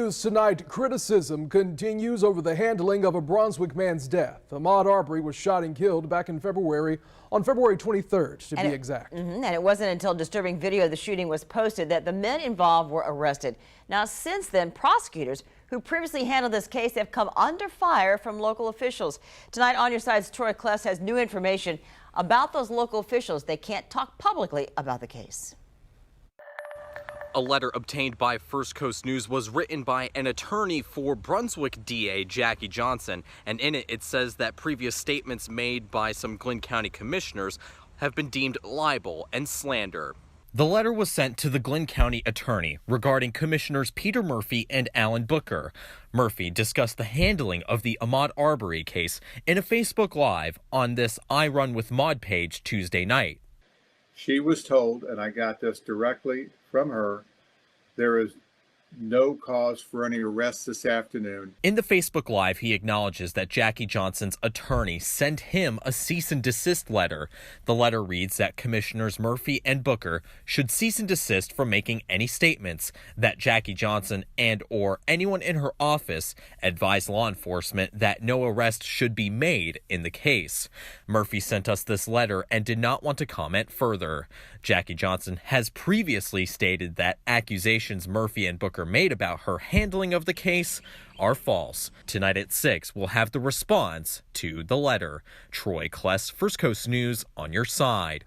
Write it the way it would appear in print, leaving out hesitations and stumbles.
News tonight, criticism continues over the handling of a Brunswick man's death. Ahmaud Arbery was shot and killed back in February, on February 23rd to be exact. And it wasn't until disturbing video of the shooting was posted that the men involved were arrested. Now, since then, prosecutors who previously handled this case have come under fire from local officials. Tonight, On Your Side's Troy Kless has new information about those local officials. They can't talk publicly about the case. A letter obtained by First Coast News was written by an attorney for Brunswick DA Jackie Johnson, and in it says that previous statements made by some Glynn County commissioners have been deemed libel and slander. The letter was sent to the Glynn County attorney regarding Commissioners Peter Murphy and Alan Booker. Murphy discussed the handling of the Ahmaud Arbery case in a Facebook Live on this I Run with Maud page Tuesday night. She was told, and I got this directly from her, there is no cause for any arrests this afternoon. In the Facebook Live, he acknowledges that Jackie Johnson's attorney sent him a cease and desist letter. The letter reads that Commissioners Murphy and Booker should cease and desist from making any statements, that Jackie Johnson and or anyone in her office advise law enforcement that no arrest should be made in the case. Murphy sent us this letter and did not want to comment further. Jackie Johnson has previously stated that accusations Murphy and Booker made about her handling of the case are false. Tonight at 6, we'll have the response to the letter. Troy Kless, First Coast News, On Your Side.